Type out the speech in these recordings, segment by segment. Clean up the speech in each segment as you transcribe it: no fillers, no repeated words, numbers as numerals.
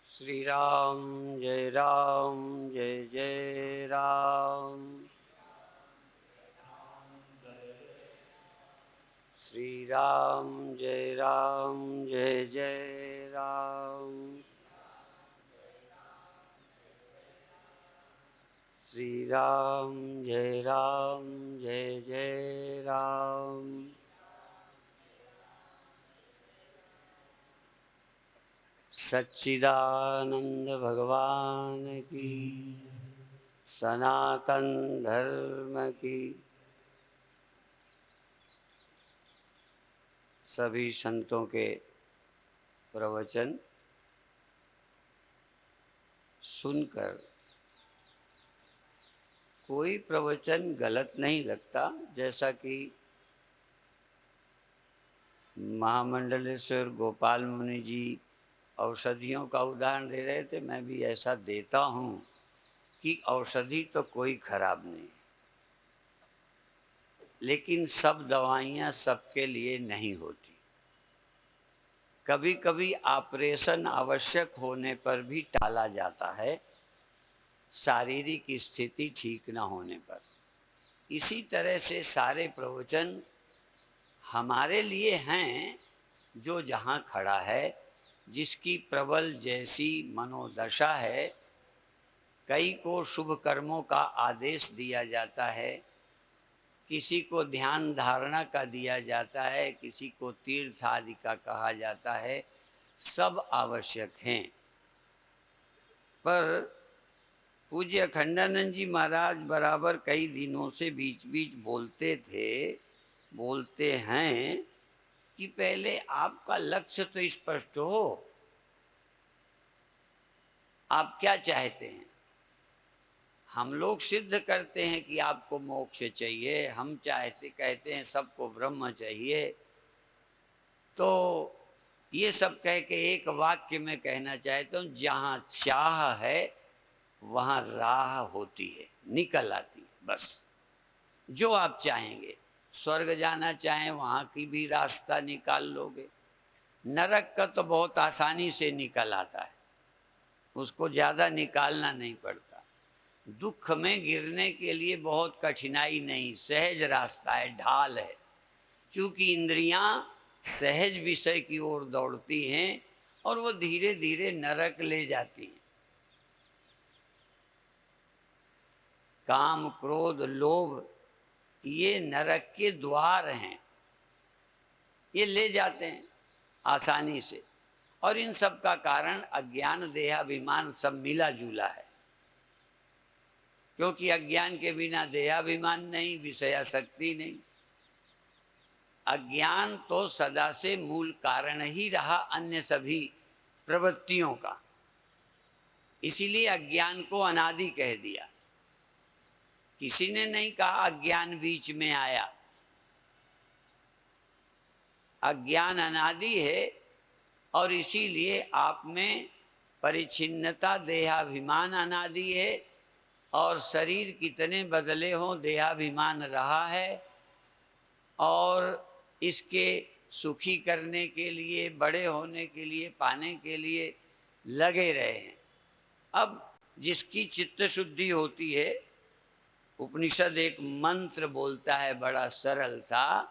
श्री राम जय जय राम। श्री राम जय जय राम। श्री राम जय जय राम। सच्चिदानंद भगवान की, सनातन धर्म की, सभी संतों के प्रवचन सुनकर कोई प्रवचन गलत नहीं लगता। जैसा कि महामंडलेश्वर गोपाल मुनि जी औषधियों का उदाहरण दे रहे थे, मैं भी ऐसा देता हूँ कि औषधि तो कोई खराब नहीं, लेकिन सब दवाइयाँ सबके लिए नहीं होती। कभी कभी ऑपरेशन आवश्यक होने पर भी टाला जाता है, शारीरिक स्थिति ठीक न होने पर। इसी तरह से सारे प्रवचन हमारे लिए हैं, जो जहाँ खड़ा है, जिसकी प्रबल जैसी मनोदशा है। कई को शुभ कर्मों का आदेश दिया जाता है, किसी को ध्यान धारणा का दिया जाता है, किसी को तीर्थ आदि का कहा जाता है। सब आवश्यक हैं, पर पूज्य अखंडानंद जी महाराज बराबर कई दिनों से बीच बीच बोलते हैं कि पहले आपका लक्ष्य तो स्पष्ट हो, आप क्या चाहते हैं। हम लोग सिद्ध करते हैं कि आपको मोक्ष चाहिए, हम कहते हैं सबको ब्रह्म चाहिए। तो ये सब कह के एक वाक्य में कहना चाहता हूँ, जहाँ चाह है वहाँ राह होती है, निकल आती है। बस जो आप चाहेंगे, स्वर्ग जाना चाहें वहाँ की भी रास्ता निकाल लोगे। नरक का तो बहुत आसानी से निकल आता है, उसको ज़्यादा निकालना नहीं पड़ता। दुख में गिरने के लिए बहुत कठिनाई नहीं, सहज रास्ता है, ढाल है। चूँकि इंद्रियां सहज विषय की ओर दौड़ती हैं और वो धीरे धीरे नरक ले जाती हैं। काम, क्रोध, लोभ ये नरक के द्वार हैं, ये ले जाते हैं आसानी से। और इन सब का कारण अज्ञान, देहाभिमान सब मिला जुला है। क्योंकि अज्ञान के बिना देहाभिमान नहीं, विषयासक्ति नहीं। अज्ञान तो सदा से मूल कारण ही रहा अन्य सभी प्रवृत्तियों का, इसीलिए अज्ञान को अनादि कह दिया। किसी ने नहीं कहा अज्ञान बीच में आया। अज्ञान अनादि है और इसीलिए आप में परिच्छिन्नता, देहाभिमान अनादि है। और शरीर कितने बदले हों, देहाभिमान रहा है और इसके सुखी करने के लिए, बड़े होने के लिए, पाने के लिए लगे रहे हैं। अब जिसकी चित्त शुद्धि होती है, उपनिषद एक मंत्र बोलता है बड़ा सरल सा,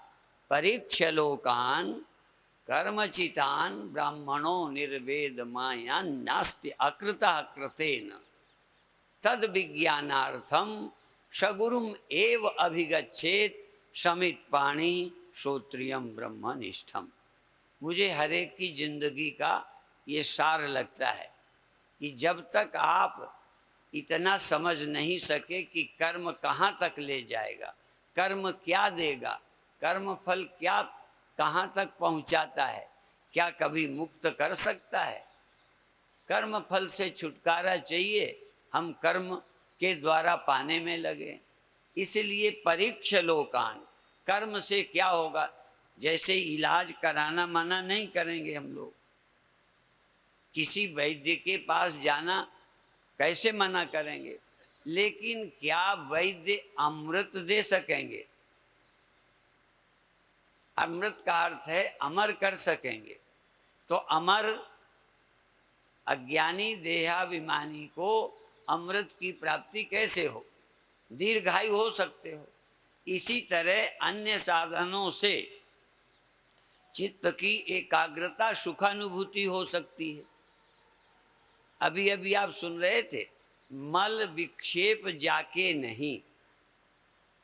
परीक्ष लोकान कर्मचितान ब्राह्मणो निर्वेद माया नास्ति अकृता कृतेन तद विज्ञानार्थम सगुरुम एव अभिगच्छेत समित पाणी श्रोत्रियम ब्रह्मनिष्ठम। मुझे हर एक की जिंदगी का ये सार लगता है कि जब तक आप इतना समझ नहीं सके कि कर्म कहाँ तक ले जाएगा, कर्म क्या देगा, कर्म फल क्या कहाँ तक पहुँचाता है, क्या कभी मुक्त कर सकता है। कर्म फल से छुटकारा चाहिए, हम कर्म के द्वारा पाने में लगे। इसलिए परीक्ष लोकान, कर्म से क्या होगा। जैसे इलाज कराना मना नहीं करेंगे हम लोग, किसी वैद्य के पास जाना कैसे मना करेंगे, लेकिन क्या वैद्य अमृत दे सकेंगे। अमृत का अर्थ है अमर कर सकेंगे। तो अमर अज्ञानी देहाभिमानी को अमृत की प्राप्ति कैसे हो? दीर्घायु हो सकते हो। इसी तरह अन्य साधनों से चित्त की एकाग्रता सुखानुभूति हो सकती है। अभी अभी आप सुन रहे थे, मल विक्षेप जाके नहीं,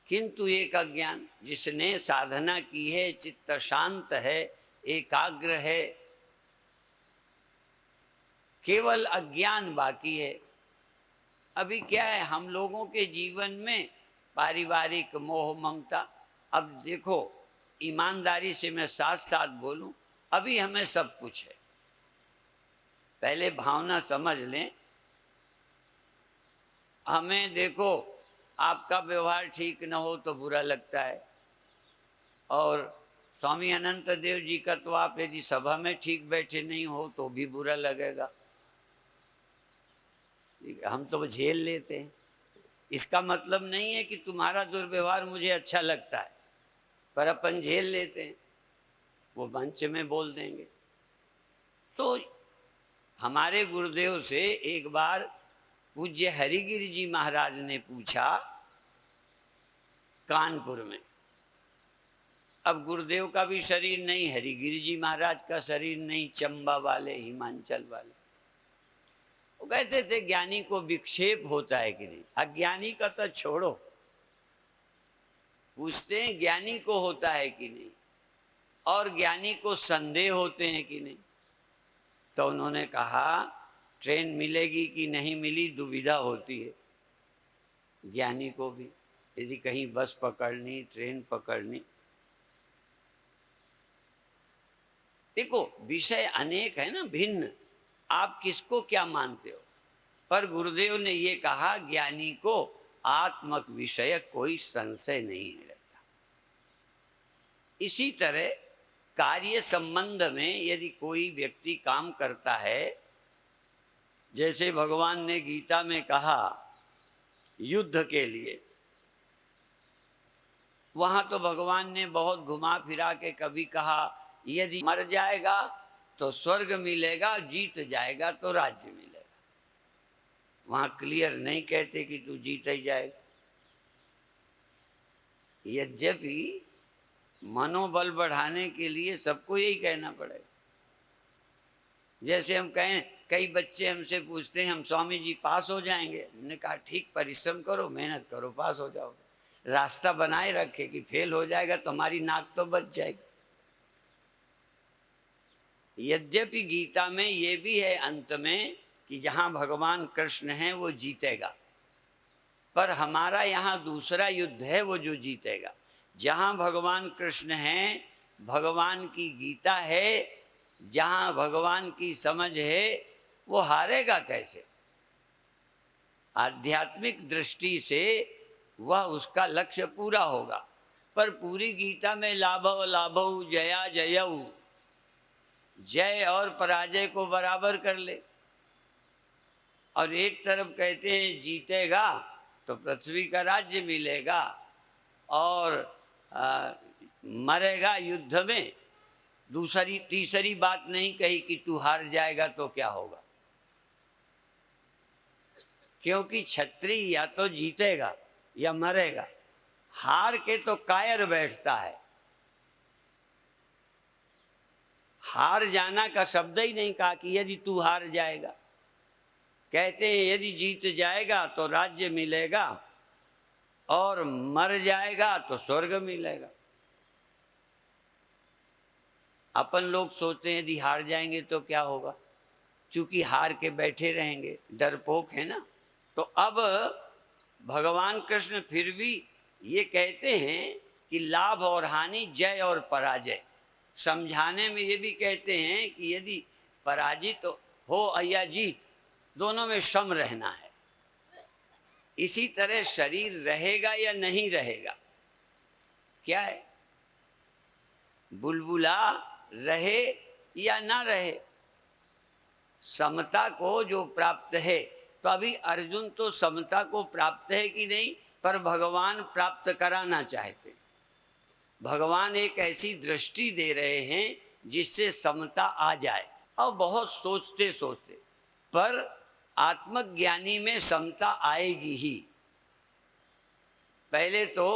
किंतु एक अज्ञान जिसने साधना की है, चित्त शांत है, एकाग्र है, केवल अज्ञान बाकी है। अभी क्या है, हम लोगों के जीवन में पारिवारिक मोह ममता। अब देखो, ईमानदारी से मैं साथ साथ बोलूं, अभी हमें सब कुछ है, पहले भावना समझ लें। हमें देखो, आपका व्यवहार ठीक न हो तो बुरा लगता है, और स्वामी अनंत देव जी का तो आप यदि सभा में ठीक बैठे नहीं हो तो भी बुरा लगेगा। हम तो झेल लेते हैं। इसका मतलब नहीं है कि तुम्हारा दुर्व्यवहार मुझे अच्छा लगता है, पर अपन झेल लेते हैं, वो मंच में बोल देंगे। तो हमारे गुरुदेव से एक बार पूज्य हरिगिरि जी महाराज ने पूछा कानपुर में। अब गुरुदेव का भी शरीर नहीं, हरिगिरि जी महाराज का शरीर नहीं, चंबा वाले, हिमाचल वाले। वो कहते थे ज्ञानी को विक्षेप होता है कि नहीं? अज्ञानी का तो छोड़ो, पूछते हैं ज्ञानी को होता है कि नहीं, और ज्ञानी को संदेह होते हैं कि नहीं? तो उन्होंने कहा ट्रेन मिलेगी कि नहीं मिली दुविधा होती है ज्ञानी को भी, यदि कहीं बस पकड़नी, ट्रेन पकड़नी। देखो, विषय अनेक है ना, भिन्न, आप किसको क्या मानते हो। पर गुरुदेव ने ये कहा ज्ञानी को आत्मक विषय कोई संशय नहीं रहता। इसी तरह कार्य संबंध में यदि कोई व्यक्ति काम करता है, जैसे भगवान ने गीता में कहा युद्ध के लिए, वहां तो भगवान ने बहुत घुमा फिरा के कभी कहा यदि मर जाएगा तो स्वर्ग मिलेगा, जीत जाएगा तो राज्य मिलेगा। वहां क्लियर नहीं कहते कि तू जीत ही जाएगा। यद्यपि मनोबल बढ़ाने के लिए सबको यही कहना पड़ेगा। जैसे हम कहें, कई बच्चे हमसे पूछते हैं हम स्वामी जी पास हो जाएंगे? हमने कहा ठीक, परिश्रम करो, मेहनत करो, पास हो जाओगे। रास्ता बनाए रखे कि फेल हो जाएगा तो हमारी नाक तो बच जाएगी। यद्यपि गीता में ये भी है अंत में कि जहाँ भगवान कृष्ण हैं वो जीतेगा, पर हमारा यहाँ दूसरा युद्ध है, वो जो जीतेगा। जहाँ भगवान कृष्ण हैं, भगवान की गीता है, जहाँ भगवान की समझ है, वो हारेगा कैसे? आध्यात्मिक दृष्टि से वह उसका लक्ष्य पूरा होगा। पर पूरी गीता में लाभव लाभव जया जयऊ, जय और पराजय को बराबर कर ले। और एक तरफ कहते हैं जीतेगा तो पृथ्वी का राज्य मिलेगा, और मरेगा युद्ध में। दूसरी तीसरी बात नहीं कही कि तू हार जाएगा तो क्या होगा, क्योंकि क्षत्रिय या तो जीतेगा या मरेगा, हार के तो कायर बैठता है। हार जाना का शब्द ही नहीं कहा कि यदि तू हार जाएगा। कहते हैं यदि जीत जाएगा तो राज्य मिलेगा, और मर जाएगा तो स्वर्ग मिलेगा। अपन लोग सोचते हैं यदि हार जाएंगे तो क्या होगा, चूंकि हार के बैठे रहेंगे, डरपोक है ना। तो अब भगवान कृष्ण फिर भी ये कहते हैं कि लाभ और हानि, जय और पराजय, समझाने में ये भी कहते हैं कि यदि पराजित हो या जीत, दोनों में सम रहना है। इसी तरह शरीर रहेगा या नहीं रहेगा, क्या है, बुलबुला रहे या ना रहे, समता को जो प्राप्त है। तो अभी अर्जुन तो समता को प्राप्त है कि नहीं, पर भगवान प्राप्त कराना चाहते हैं। भगवान एक ऐसी दृष्टि दे रहे हैं जिससे समता आ जाए। और बहुत सोचते सोचते, पर आत्मज्ञानी में समता आएगी ही। पहले तो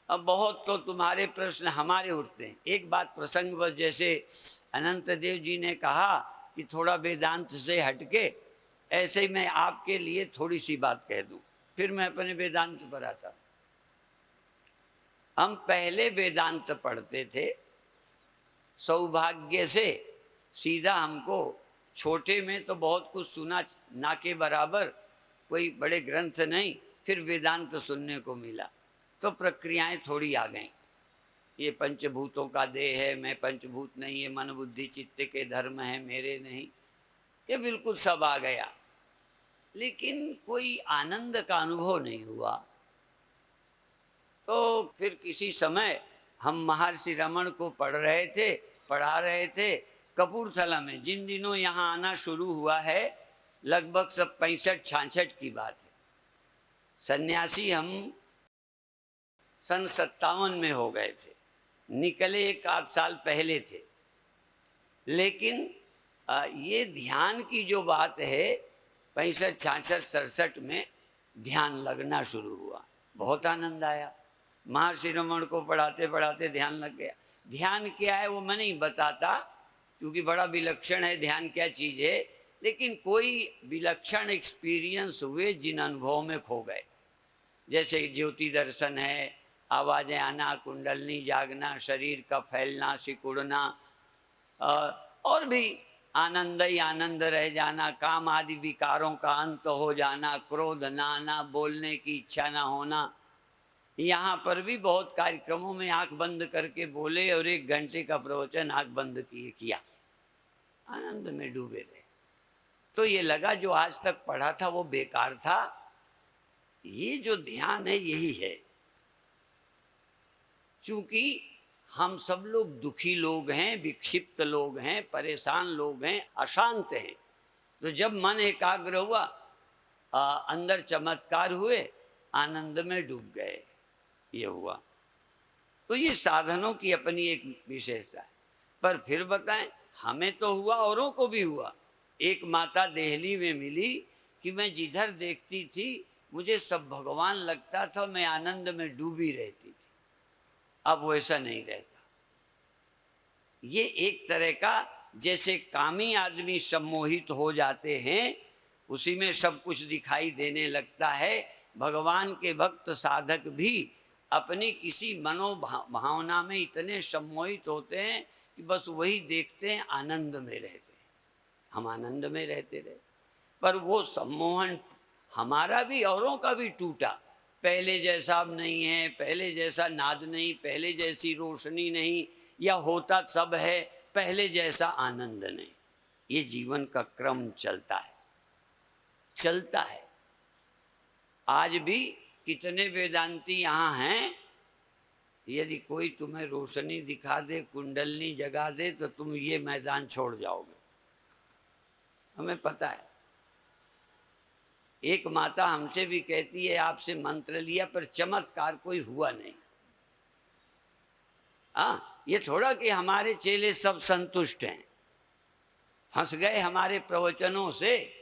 अब बहुत तो तुम्हारे प्रश्न हमारे उठते हैं। एक बात प्रसंगवश, जैसे अनंत देव जी ने कहा कि थोड़ा वेदांत से हटके, ऐसे ही मैं आपके लिए थोड़ी सी बात कह दूं, फिर मैं अपने वेदांत पर आता। हम पहले वेदांत पढ़ते थे, सौभाग्य से सीधा हमको छोटे में तो बहुत कुछ सुना, ना के बराबर, कोई बड़े ग्रंथ नहीं, फिर वेदांत सुनने को मिला, तो प्रक्रियाएं थोड़ी आ गईं। ये पंचभूतों का देह है, मैं पंचभूत नहीं, ये मन बुद्धि चित्त के धर्म है, मेरे नहीं, ये बिल्कुल सब आ गया, लेकिन कोई आनंद का अनुभव नहीं हुआ। तो फिर किसी समय हम महर्षि रमण को पढ़ा रहे थे कपूरथला में। जिन दिनों यहाँ आना शुरू हुआ है, लगभग सब 65-66 की बात है। सन्यासी हम सन 57 में हो गए थे, निकले 1 आध साल पहले थे। लेकिन ये ध्यान की जो बात है, 65-66-67 में ध्यान लगना शुरू हुआ, बहुत आनंद आया। महर्षि रमण को पढ़ाते पढ़ाते ध्यान लग गया। ध्यान क्या है वो मैं नहीं बताता, क्योंकि बड़ा विलक्षण है ध्यान क्या चीज़ है, लेकिन कोई विलक्षण एक्सपीरियंस हुए जिन अनुभवों में खो गए। जैसे ज्योति दर्शन है, आवाज़ें आना, कुंडलनी जागना, शरीर का फैलना, सिकुड़ना, और भी आनंद ही आनंद रह जाना, काम आदि विकारों का अंत हो जाना, क्रोध ना आना, बोलने की इच्छा ना होना। यहाँ पर भी बहुत कार्यक्रमों में आंख बंद करके बोले और 1 घंटे का प्रवचन आंख बंद किया, आनंद में डूबे रहे। तो ये लगा जो आज तक पढ़ा था वो बेकार था। ये जो ध्यान है यही है। चूंकि हम सब लोग दुखी लोग हैं, विक्षिप्त लोग हैं, परेशान लोग हैं, अशांत हैं, तो जब मन एकाग्र हुआ, अंदर चमत्कार हुए, आनंद में डूब गए, ये हुआ। तो ये साधनों की अपनी एक विशेषता है। पर फिर बताएं, हमें तो हुआ, औरों को भी हुआ। एक माता देहली में मिली कि मैं जिधर देखती थी मुझे सब भगवान लगता था, मैं आनंद में डूबी रहती थी। अब वैसा नहीं रहता। ये एक तरह का, जैसे कामी आदमी सम्मोहित हो जाते हैं, उसी में सब कुछ दिखाई देने लगता है। भगवान के भक्त साधक भी अपनी किसी मनोभावना में इतने सम्मोहित होते हैं कि बस वही देखते हैं, आनंद में रहते हैं। हम आनंद में रहते रहे, पर वो सम्मोहन हमारा भी औरों का भी टूटा। पहले जैसा अब नहीं है, पहले जैसा नाद नहीं, पहले जैसी रोशनी नहीं, या होता सब है, पहले जैसा आनंद नहीं। ये जीवन का क्रम चलता है। आज भी कितने वेदांती यहाँ हैं, यदि कोई तुम्हें रोशनी दिखा दे, कुंडलनी जगा दे, तो तुम ये मैदान छोड़ जाओगे, हमें पता है। एक माता हमसे भी कहती है, आपसे मंत्र लिया पर चमत्कार कोई हुआ नहीं। ये थोड़ा कि हमारे चेले सब संतुष्ट हैं, फंस गए हमारे प्रवचनों से,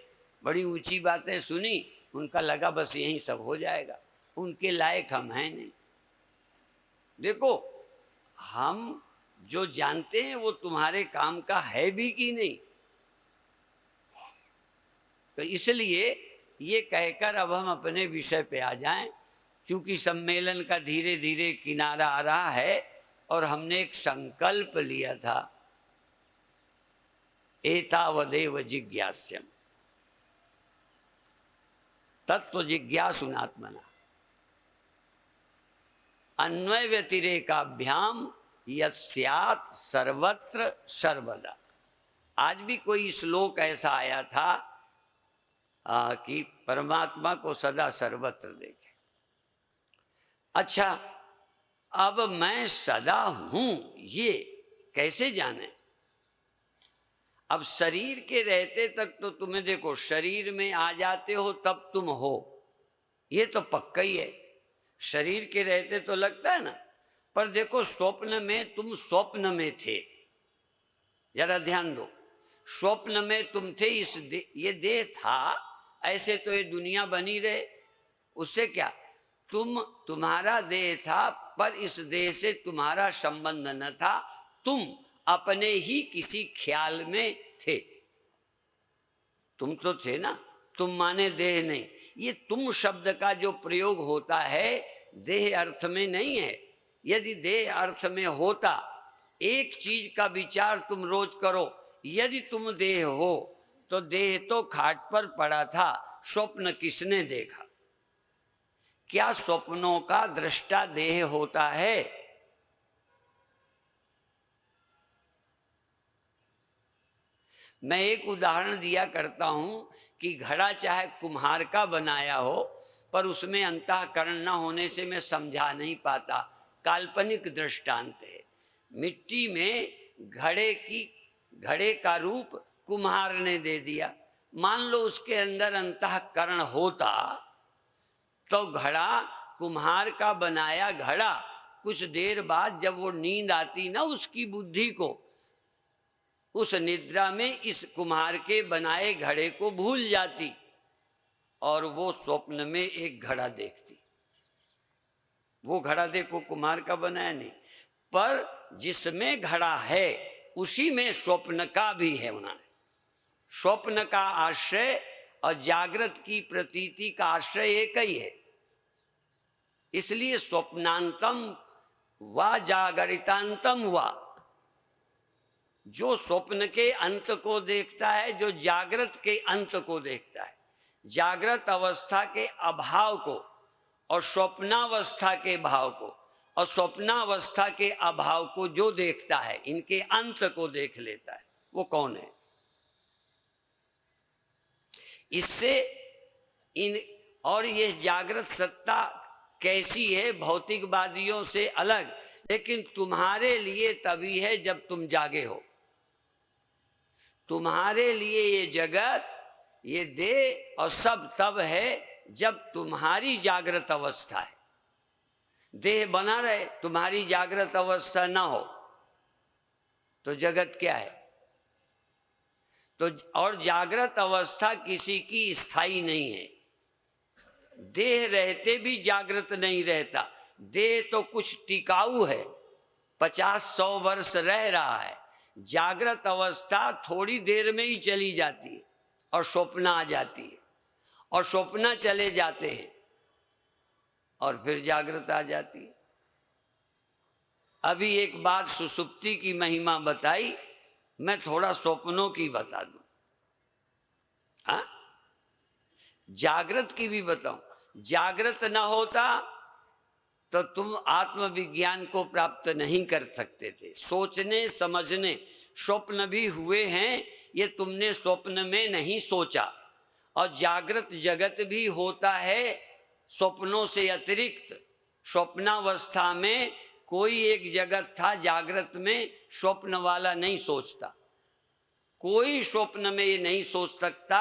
बड़ी ऊंची बातें सुनी, उनका लगा बस यही सब हो जाएगा, उनके लायक हम हैं नहीं। देखो, हम जो जानते हैं वो तुम्हारे काम का है भी कि नहीं। तो इसलिए ये कहकर अब हम अपने विषय पे आ जाएं, क्योंकि सम्मेलन का धीरे धीरे किनारा आ रहा है और हमने एक संकल्प लिया था, एतावदेव जिज्ञास्यम तत्व जिज्ञासुनात्मना अन्वय व्यतिरेकाभ्याम यस्यात् सर्वत्र सर्वदा। आज भी कोई श्लोक ऐसा आया था कि परमात्मा को सदा सर्वत्र देखें। अच्छा, अब मैं सदा हूं ये कैसे जाने? अब शरीर के रहते तक तो तुम्हें, देखो, शरीर में आ जाते हो तब तुम हो, ये तो पक्का ही है। शरीर के रहते तो लगता है ना, पर देखो स्वप्न में तुम स्वप्न में थे, जरा ध्यान दो। स्वप्न में तुम थे, ये देह था, ऐसे तो ये दुनिया बनी रहे, उससे क्या? तुम्हारा देह था, पर इस देह से तुम्हारा संबंध न था, तुम अपने ही किसी ख्याल में थे। तुम तो थे ना, तुम माने देह नहीं। ये तुम शब्द का जो प्रयोग होता है देह अर्थ में नहीं है। यदि देह अर्थ में होता, एक चीज का विचार तुम रोज करो, यदि तुम देह हो तो देह तो खाट पर पड़ा था, स्वप्न किसने देखा? क्या स्वप्नों का दृष्टा देह होता है? मैं एक उदाहरण दिया करता हूं कि घड़ा चाहे कुम्हार का बनाया हो, पर उसमें अंतःकरण न होने से मैं समझा नहीं पाता। काल्पनिक दृष्टांत है। मिट्टी में घड़े का रूप कुम्हार ने दे दिया। मान लो उसके अंदर अंतःकरण होता तो घड़ा, कुम्हार का बनाया घड़ा, कुछ देर बाद जब वो नींद आती ना उसकी बुद्धि को, उस निद्रा में इस कुम्हार के बनाए घड़े को भूल जाती और वो स्वप्न में एक घड़ा देखती। वो घड़ा देखो कुम्हार का बनाया नहीं, पर जिसमें घड़ा है उसी में स्वप्न का भी है होना है। स्वप्न का आश्रय और जागृत की प्रतीति का आश्रय एक ही है। इसलिए स्वप्नांतम व जागरितांतम व, जो स्वप्न के अंत को देखता है, जो जागृत के अंत को देखता है, जागृत अवस्था के अभाव को और स्वप्नावस्था के भाव को और स्वप्नावस्था के अभाव को जो देखता है, इनके अंत को देख लेता है, वो कौन है? इससे और ये जागृत सत्ता कैसी है? भौतिकवादियों से अलग, लेकिन तुम्हारे लिए तभी है जब तुम जागे हो। तुम्हारे लिए ये जगत, ये देह और सब तब है जब तुम्हारी जागृत अवस्था है। देह बना रहे, तुम्हारी जागृत अवस्था ना हो तो जगत क्या है? तो और जागृत अवस्था किसी की स्थायी नहीं है। देह रहते भी जागृत नहीं रहता। देह तो कुछ टिकाऊ है, 50-100 वर्ष रह रहा है। जागृत अवस्था थोड़ी देर में ही चली जाती है और स्वप्न आ जाती है, और स्वप्न चले जाते हैं और फिर जागृत आ जाती है। अभी एक बात सुसुप्ति की महिमा बताई, मैं थोड़ा स्वप्नों की बता दूं। हाँ, जागृत की भी बताऊं। जागृत न होता तो तुम आत्मविज्ञान को प्राप्त नहीं कर सकते थे। सोचने समझने स्वप्न भी हुए हैं, ये तुमने स्वप्न में नहीं सोचा। और जागृत जगत भी होता है स्वप्नों से अतिरिक्त। स्वप्नावस्था में कोई एक जगत था, जागृत में स्वप्न वाला नहीं सोचता। कोई स्वप्न में ये नहीं सोच सकता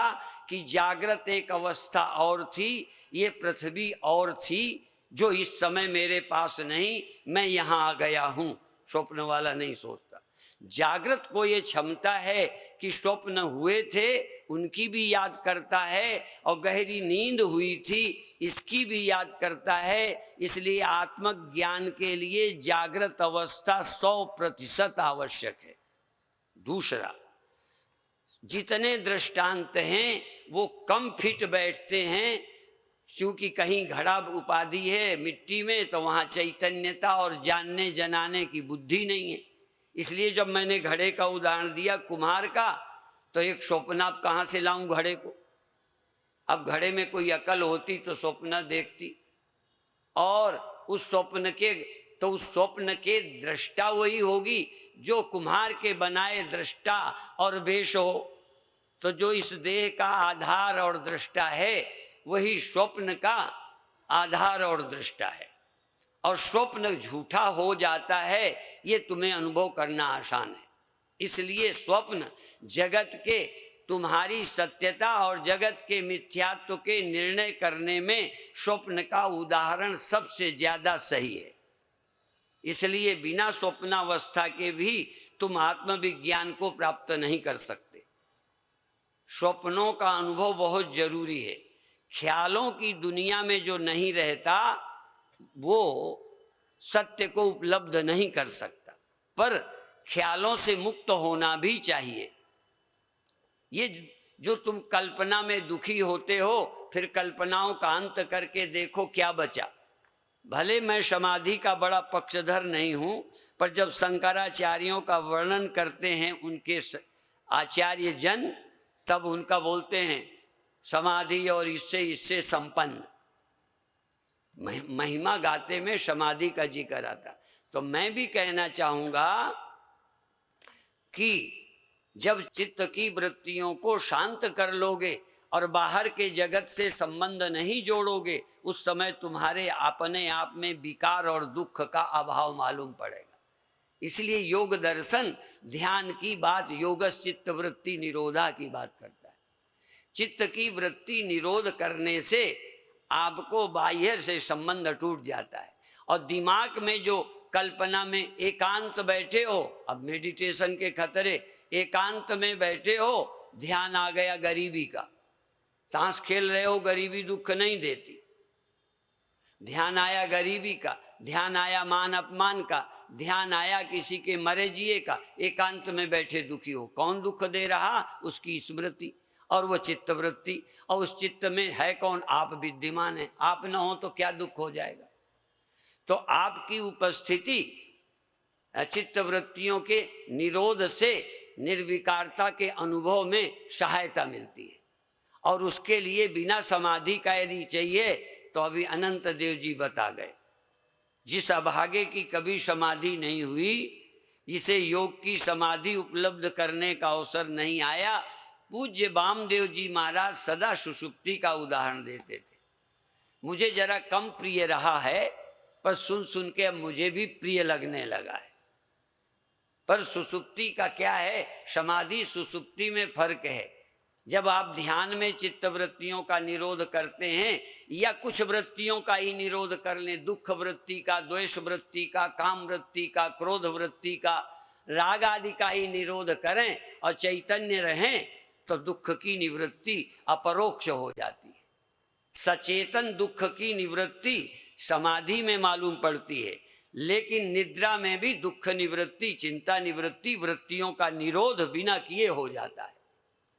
कि जागृत एक अवस्था और थी, ये पृथ्वी और थी जो इस समय मेरे पास नहीं, मैं यहाँ आ गया हूँ। स्वप्न वाला नहीं सोचता। जागृत को ये क्षमता है कि स्वप्न हुए थे उनकी भी याद करता है, और गहरी नींद हुई थी इसकी भी याद करता है। इसलिए आत्मज्ञान के लिए जागृत अवस्था 100% आवश्यक है। दूसरा, जितने दृष्टांत हैं वो कम फिट बैठते हैं, क्योंकि कहीं घड़ा उपाधि है मिट्टी में तो वहाँ चैतन्यता और जानने जनाने की बुद्धि नहीं है। इसलिए जब मैंने घड़े का उदाहरण दिया कुम्हार का, तो एक स्वप्न आप कहाँ से लाऊं घड़े को? अब घड़े में कोई अकल होती तो स्वप्न देखती, और उस स्वप्न के दृष्टा वही होगी जो कुम्हार के बनाए दृष्टा और वेश हो। तो जो इस देह का आधार और दृष्टा है वही स्वप्न का आधार और दृष्टा है। और स्वप्न झूठा हो जाता है, ये तुम्हें अनुभव करना आसान है। इसलिए स्वप्न जगत के, तुम्हारी सत्यता और जगत के मिथ्यात्व के निर्णय करने में स्वप्न का उदाहरण सबसे ज्यादा सही है। इसलिए बिना स्वप्नावस्था के भी तुम आत्मविज्ञान को प्राप्त नहीं कर सकते। स्वप्नों का अनुभव बहुत जरूरी है। ख्यालों की दुनिया में जो नहीं रहता वो सत्य को उपलब्ध नहीं कर सकता, पर ख्यालों से मुक्त होना भी चाहिए। ये जो तुम कल्पना में दुखी होते हो, फिर कल्पनाओं का अंत करके देखो क्या बचा। भले मैं समाधि का बड़ा पक्षधर नहीं हूं, पर जब शंकराचार्यों का वर्णन करते हैं उनके आचार्य जन, तब उनका बोलते हैं समाधि और इससे संपन्न, महिमा गाते में समाधि का जिक्र आता। तो मैं भी कहना चाहूंगा कि जब चित्त की वृत्तियों को शांत कर लोगे और बाहर के जगत से संबंध नहीं जोड़ोगे, उस समय तुम्हारे अपने आप में विकार और दुख का अभाव मालूम पड़ेगा। इसलिए योग दर्शन ध्यान की बात योगस चित्त वृत्ति निरोधा की बात करता है। चित्त की वृत्ति निरोध करने से आपको बाह्य से संबंध टूट जाता है, और दिमाग में जो कल्पना में एकांत बैठे हो, अब मेडिटेशन के खतरे, एकांत में बैठे हो, ध्यान आ गया गरीबी का, ताश खेल रहे हो, गरीबी दुख नहीं देती। ध्यान आया गरीबी का, ध्यान आया मान अपमान का, ध्यान आया किसी के मरे जिए का, एकांत में बैठे दुखी हो, कौन दुख दे रहा? उसकी स्मृति और वो चित्त वृत्ति, और उस चित्त में है कौन? आप विद्यमान है। आप न हो तो क्या दुख हो जाएगा? तो आपकी उपस्थिति चित्त वृत्तियों के निरोध से निर्विकारता के अनुभव में सहायता मिलती है। और उसके लिए बिना समाधि का यदि चाहिए तो अभी अनंत देव जी बता गए, जिस अभागे की कभी समाधि नहीं हुई, जिसे योग की समाधि उपलब्ध करने का अवसर नहीं आया, पूज्य वामदेव जी महाराज सदा सुषुप्ति का उदाहरण देते थे। मुझे जरा कम प्रिय रहा है, पर सुन सुन के अब मुझे भी प्रिय लगने लगा है। पर सुषुप्ति का क्या है, समाधि सुषुप्ति में फर्क है। जब आप ध्यान में चित्त वृत्तियों का निरोध करते हैं, या कुछ वृत्तियों का ही निरोध कर लें, दुख वृत्ति का, द्वेष वृत्ति का, काम वृत्ति का, क्रोध वृत्ति का, राग आदि का ही निरोध करें और चैतन्य रहें, तो दुख की निवृत्ति अपरोक्ष हो जाती है। सचेतन दुख की निवृत्ति समाधि में मालूम पड़ती है, लेकिन निद्रा में भी दुख निवृत्ति, चिंता निवृत्ति, वृत्तियों का निरोध बिना किए हो जाता है,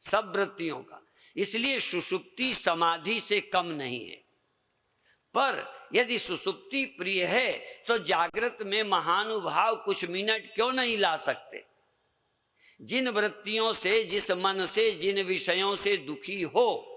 सब वृत्तियों का। इसलिए सुषुप्ति समाधि से कम नहीं है। पर यदि सुषुप्ति प्रिय है तो जागृत में महानुभाव कुछ मिनट क्यों नहीं ला सकते? जिन वृत्तियों से, जिस मन से, जिन विषयों से दुखी हो,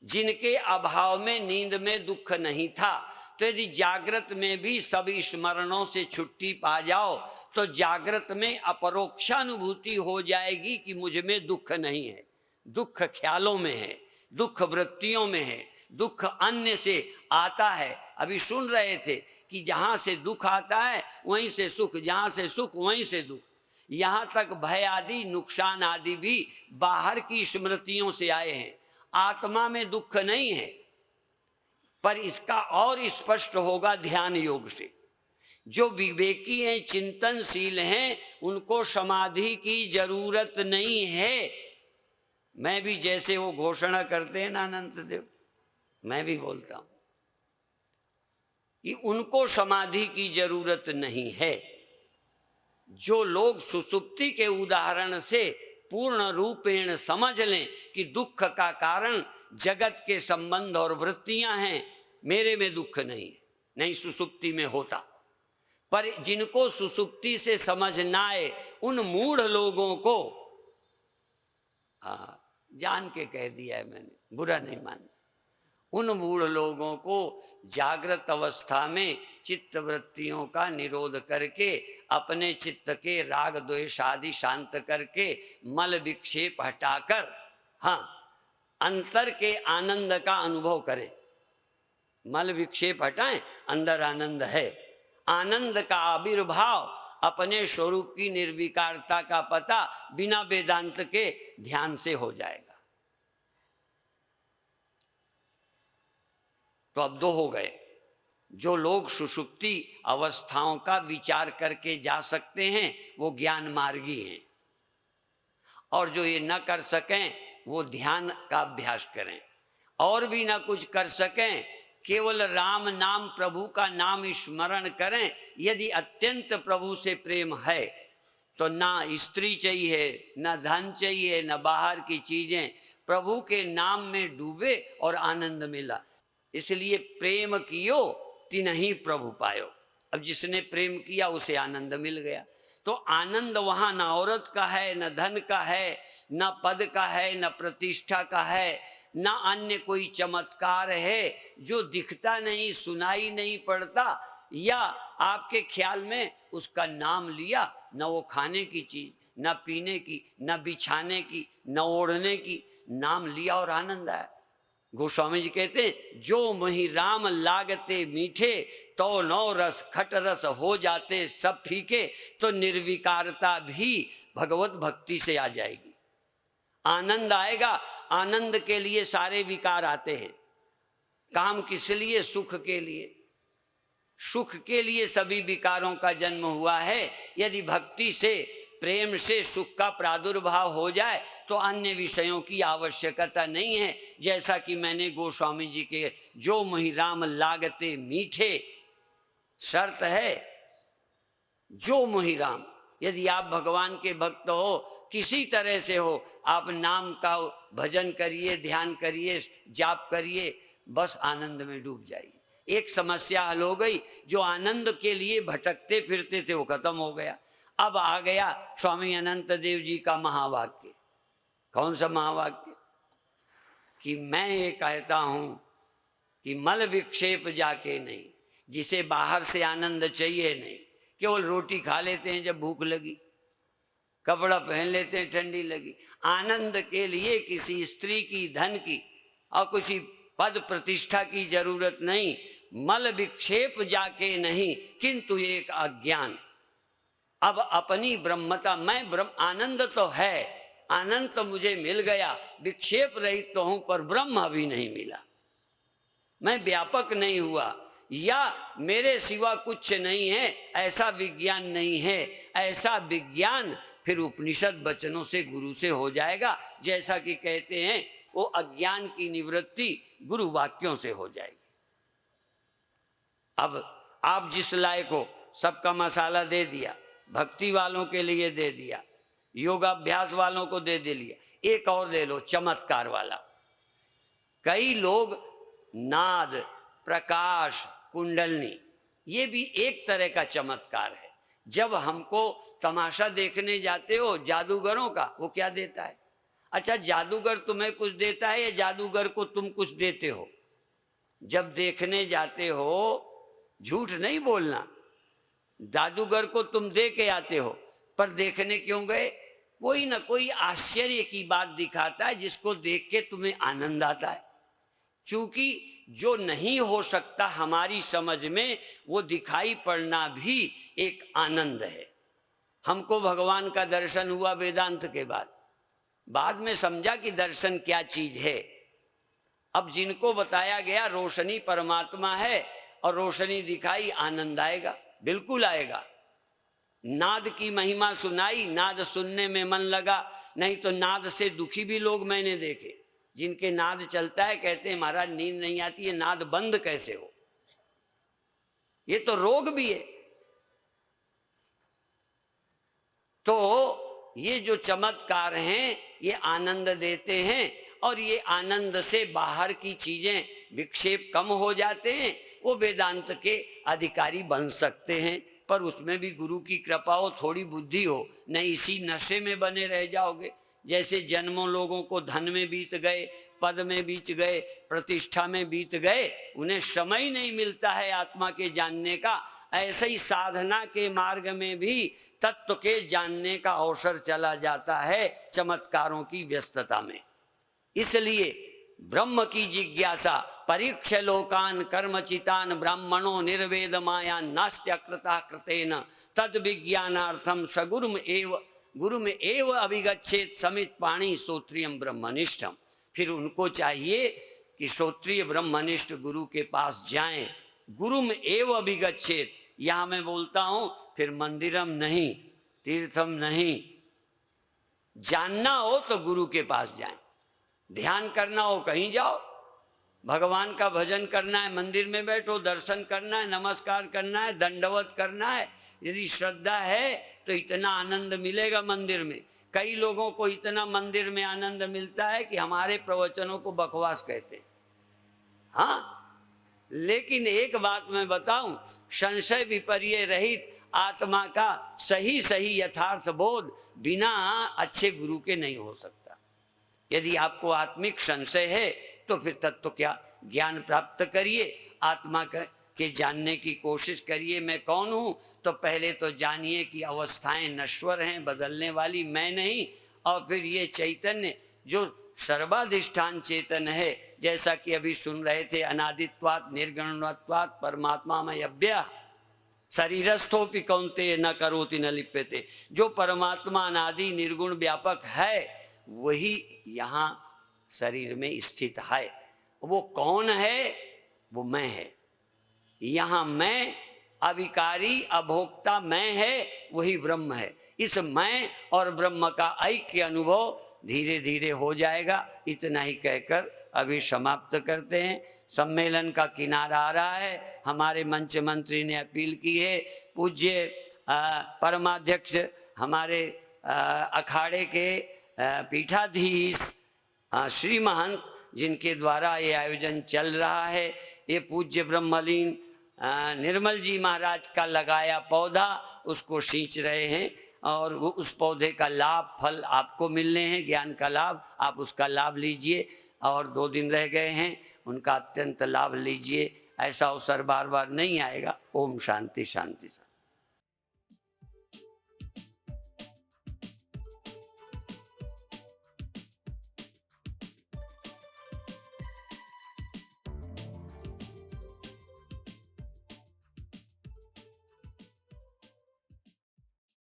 जिनके अभाव में नींद में दुख नहीं था, तो यदि जागृत में भी सब स्मरणों से छुट्टी पा जाओ तो जागृत में अपरोक्षानुभूति हो जाएगी कि मुझ में दुख नहीं है। दुख ख्यालों में है, दुख वृत्तियों में है, दुख अन्य से आता है। अभी सुन रहे थे कि जहाँ से दुख आता है वहीं से सुख, जहाँ से सुख वहीं से दुख। यहाँ तक भय आदि, नुकसान आदि भी बाहर की स्मृतियों से आए हैं, आत्मा में दुख नहीं है। पर इसका और स्पष्ट होगा ध्यान योग से। जो विवेकी हैं, चिंतनशील हैं, उनको समाधि की जरूरत नहीं है। मैं भी जैसे वो घोषणा करते हैं ना अनंत देव, मैं भी बोलता हूं कि उनको समाधि की जरूरत नहीं है। जो लोग सुषुप्ति के उदाहरण से पूर्ण रूपेण समझ लें कि दुख का कारण जगत के संबंध और वृत्तियां हैं, मेरे में दुख नहीं सुषुप्ति में होता। पर जिनको सुषुप्ति से समझ ना आए, उन मूढ़ लोगों को, जान के कह दिया है मैंने, बुरा नहीं मानना, उन मूढ़ लोगों को जागृत अवस्था में चित्त वृत्तियों का निरोध करके, अपने चित्त के राग द्वेष आदि शांत करके, मल विक्षेप हटाकर, अंतर के आनंद का अनुभव करें। मल विक्षेप हटाएं, अंदर आनंद है। आनंद का आविर्भाव, अपने स्वरूप की निर्विकारता का पता बिना वेदांत के ध्यान से हो जाएगा। तो अब दो हो गए। जो लोग सुषुप्ति अवस्थाओं का विचार करके जा सकते हैं वो ज्ञान मार्गी हैं, और जो ये न कर सकें वो ध्यान का अभ्यास करें, और भी न कुछ कर सकें केवल राम नाम प्रभु का नाम स्मरण करें। यदि अत्यंत प्रभु से प्रेम है तो ना स्त्री चाहिए, न धन चाहिए, न बाहर की चीजें, प्रभु के नाम में डूबे और आनंद मिला। इसलिए प्रेम कियो तिन्हीं प्रभु पायो। अब जिसने प्रेम किया उसे आनंद मिल गया। तो आनंद वहां न औरत का है, न धन का है, न पद का है, न प्रतिष्ठा का है, न अन्य कोई चमत्कार है जो दिखता नहीं, सुनाई नहीं पड़ता, या आपके ख्याल में उसका नाम लिया, न वो खाने की चीज, न पीने की, न बिछाने की, न ओढ़ने की, नाम लिया और आनंद आया। गोस्वामी जी कहते हैं जो मही राम लागते मीठे, तो नौ रस खट रस हो जाते सब फीके। तो निर्विकारता भी भगवत भक्ति से आ जाएगी, आनंद आएगा। आनंद के लिए सारे विकार आते हैं। काम किस लिए? सुख के लिए। सुख के लिए सभी विकारों का जन्म हुआ है। यदि भक्ति से, प्रेम से सुख का प्रादुर्भाव हो जाए तो अन्य विषयों की आवश्यकता नहीं है। जैसा कि मैंने गोस्वामी जी के जो मही राम लागते मीठे, शर्त है जो मोहि राम। यदि आप भगवान के भक्त हो, किसी तरह से हो, आप नाम का भजन करिए, ध्यान करिए, जाप करिए, बस आनंद में डूब जाइए। एक समस्या हल हो गई। जो आनंद के लिए भटकते फिरते थे वो खत्म हो गया। अब आ गया स्वामी अनंत देव जी का महावाक्य। कौन सा महावाक्य? कि मैं ये कहता हूं कि मल विक्षेप जाके नहीं। जिसे बाहर से आनंद चाहिए नहीं, केवल रोटी खा लेते हैं जब भूख लगी, कपड़ा पहन लेते हैं ठंडी लगी। आनंद के लिए किसी स्त्री की, धन की और किसी पद प्रतिष्ठा की जरूरत नहीं। मल विक्षेप जाके नहीं, किंतु एक अज्ञान। अब अपनी ब्रह्मता, मैं ब्रह्म, आनंद तो है, आनंद तो मुझे मिल गया, विक्षेप रहित तो हूं, पर ब्रह्म अभी नहीं मिला। मैं व्यापक नहीं हुआ, या मेरे सिवा कुछ नहीं है, ऐसा विज्ञान नहीं है। ऐसा विज्ञान फिर उपनिषद वचनों से, गुरु से हो जाएगा। जैसा कि कहते हैं वो अज्ञान की निवृत्ति गुरु वाक्यों से हो जाएगी। अब आप जिस लायक हो, सबका मसाला दे दिया, भक्ति वालों के लिए दे दिया, योगाभ्यास वालों को दे लिया। एक और ले लो, चमत्कार वाला। कई लोग नाद, प्रकाश, कुंडलनी, ये भी एक तरह का चमत्कार है। जब हमको तमाशा देखने जाते हो जादूगरों का, वो क्या देता है? अच्छा, जादूगर तुम्हें कुछ देता है या जादूगर को तुम कुछ देते हो? जब देखने जाते हो, झूठ नहीं बोलना, जादूगर को तुम दे के आते हो, पर देखने क्यों गए? कोई ना कोई आश्चर्य की बात दिखाता है जिसको देख के तुम्हें आनंद आता है। क्योंकि जो नहीं हो सकता हमारी समझ में, वो दिखाई पड़ना भी एक आनंद है। हमको भगवान का दर्शन हुआ वेदांत के बाद में समझा कि दर्शन क्या चीज है। अब जिनको बताया गया रोशनी परमात्मा है और रोशनी दिखाई, आनंद आएगा, बिल्कुल आएगा। नाद की महिमा सुनाई, नाद सुनने में मन लगा। नहीं तो नाद से दुखी भी लोग मैंने देखे, जिनके नाद चलता है, कहते हैं महाराज नींद नहीं आती है, नाद बंद कैसे हो? ये तो रोग भी है। तो ये जो चमत्कार हैं ये आनंद देते हैं, और ये आनंद से बाहर की चीजें, विक्षेप कम हो जाते हैं। वो वेदांत के अधिकारी बन सकते हैं, पर उसमें भी गुरु की कृपा हो, थोड़ी बुद्धि हो, नहीं इसी नशे में बने रह जाओगे। जैसे जन्मों लोगों को धन में बीत गए, पद में बीत गए, प्रतिष्ठा में बीत गए, उन्हें समय ही नहीं मिलता है आत्मा के जानने का। ऐसे ही साधना के मार्ग में भी तत्व के जानने का अवसर चला जाता है चमत्कारों की व्यस्तता में। इसलिए ब्रह्म की जिज्ञासा, परीक्ष लोकान कर्मचितान ब्राह्मणों निर्वेद माया नास्त्यकृता कृतेन तद विज्ञानार्थम गुरुम एव अभिगच्छेत समित पाणी श्रोत्रियम ब्रह्मनिष्ठम। फिर उनको चाहिए कि श्रोत्रिय ब्रह्मनिष्ठ गुरु के पास जाएं। गुरुम एव अभिगच्छेत, यहां मैं बोलता हूं, फिर मंदिरम नहीं, तीर्थम नहीं, जानना हो तो गुरु के पास जाएं, ध्यान करना हो कहीं जाओ, भगवान का भजन करना है मंदिर में बैठो, दर्शन करना है, नमस्कार करना है, दंडवत करना है, यदि श्रद्धा है तो इतना आनंद मिलेगा मंदिर में। कई लोगों को इतना मंदिर में आनंद मिलता है कि हमारे प्रवचनों को बकवास कहते हैं। हाँ, लेकिन एक बात मैं बताऊं, संशय विपर्य रहित आत्मा का सही सही यथार्थ बोध बिना अच्छे गुरु के नहीं हो सकता। यदि आपको आत्मिक संशय है तो फिर तत्व क्या ज्ञान प्राप्त करिए, आत्मा के जानने की कोशिश करिए। मैं कौन हूँ? तो पहले तो जानिए कि अवस्थाएं नश्वर हैं, बदलने वाली मैं नहीं, और फिर ये चैतन्य जो सर्वाधिष्ठान चेतन है, जैसा कि अभी सुन रहे थे, अनादित्वात् निर्गुणत्वात् परमात्मा में अव्यय शरीरस्थोपि कौन्तेय न करोति न लिप्यते। जो परमात्मा अनादि निर्गुण व्यापक है वही यहाँ शरीर में स्थित है। वो कौन है? वो मैं है। यहाँ मैं अविकारी अभोक्ता मैं है, वही ब्रह्म है। इस मैं और ब्रह्म का ऐक्य अनुभव धीरे धीरे हो जाएगा। इतना ही कहकर अभी समाप्त करते हैं। सम्मेलन का किनारा आ रहा है। हमारे मंच मंत्री ने अपील की है, पूज्य परमाध्यक्ष हमारे अखाड़े के पीठाधीश श्री महंत जिनके द्वारा ये आयोजन चल रहा है, ये पूज्य ब्रह्मलीन निर्मल जी महाराज का लगाया पौधा उसको सींच रहे हैं, और वो उस पौधे का लाभ फल आपको मिलने हैं, ज्ञान का लाभ, आप उसका लाभ लीजिए। और 2 दिन रह गए हैं, उनका अत्यंत लाभ लीजिए। ऐसा अवसर बार बार नहीं आएगा। ओम शांति शांति शांति।